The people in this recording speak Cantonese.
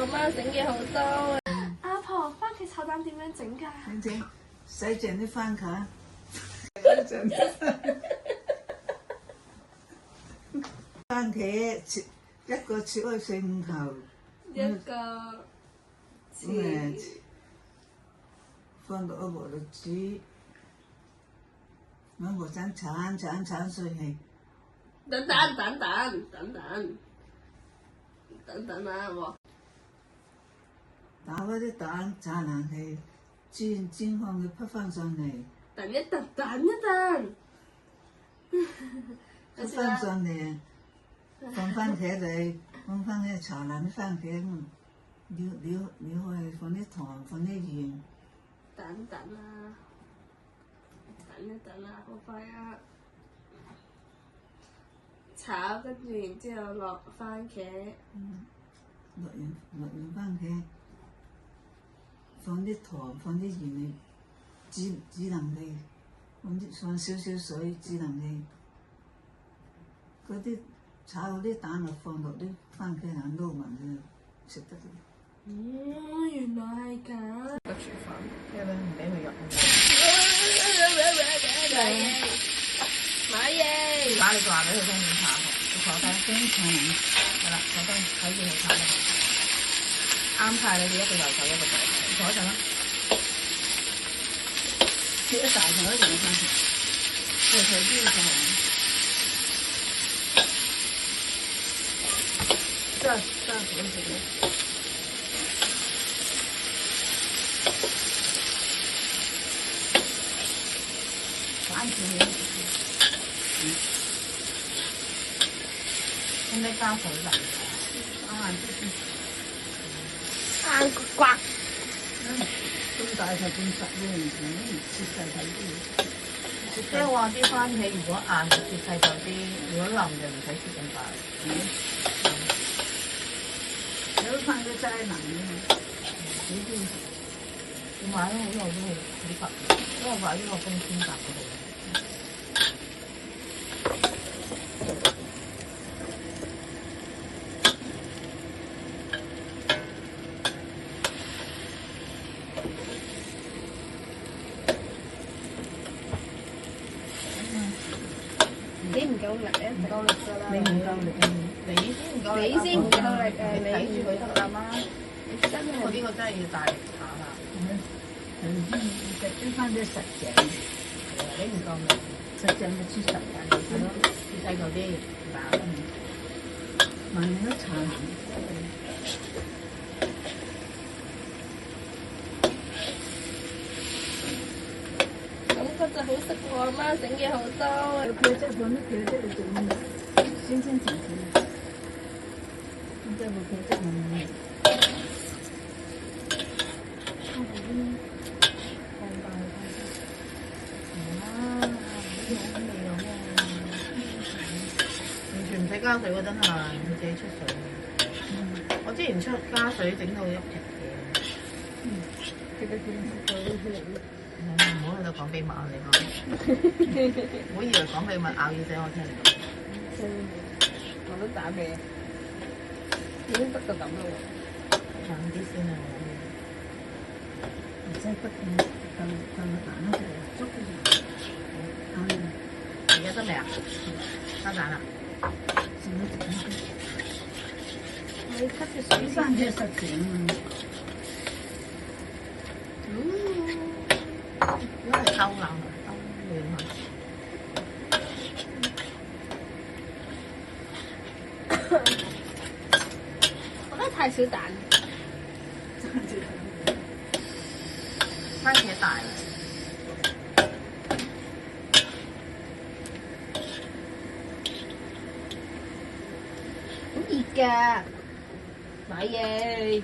我媽整嘅好多。阿婆，番茄炒蛋點樣整㗎？點整？洗淨啲番茄，番茄切一個切開4、5頭，一個咁誒放到一鑊度煮，攞鑊鏟鏟碎佢。等啊！我打開啲蛋，炸爛佢，煎香佢，匹翻上嚟，等一等，匹翻上嚟，放番茄嚟，放番茄炒爛啲番茄咁，撩開，放啲糖，放啲鹽。等一等啊，好快啊！炒，跟住然之後落番茄。落完番茄，放啲糖，放啲鹽嚟煮腍佢，放少少水煮腍佢。嗰啲炒好啲蛋就放落啲番茄眼撈埋佢，食得嘅。原來係咁。個廚房，因為唔俾佢入買嘢。打你話俾佢聽點炒，你坐低先炒完，係啦，坐低睇住佢炒啦。啱晒你哋一個右手一個左手，坐一陣啦。切一大條一樣嘅番茄，隨啲就係。這好食。番茄，應該加水吧？硬刮。咁大就咁實喎，切細細啲。即係話啲番茄如果硬就切細咗啲，如果腍就唔使切咁大。有啲番茄真係腍嘅嘛，幾啲我買咗好耐都係好實，因為我買呢個公鮮白嗰度。你唔夠力啊！唔夠力㗎啦，你唔夠力，你先唔夠力，你睇住佢得啦媽。真係我呢個真係要大力炒啦。食啲番茄實淨，你唔夠力，實淨就切實淨，係咯，切細嚿啲，嗱，慢慢炒。感覺就好食喎，阿媽整嘅好多。有茄汁放啲茄汁嚟整，鮮甜甜。咁即係冇茄汁咪。完全唔使加水喎，真係佢自己出水。我之前加水整到一撇嘢。唔好喺度講秘密啊！你講，唔好以為講秘密咬耳仔我聽唔到。我都打咩？已經得到咁咯喎。慢啲先啊！唔使不斷燉蛋就捉住。而家得未啊？收蛋啦！你吸住水番茄實淨啊！因為兜冷兜暖啊！我覺得太少蛋。番茄大啦。好熱㗎，買嘢。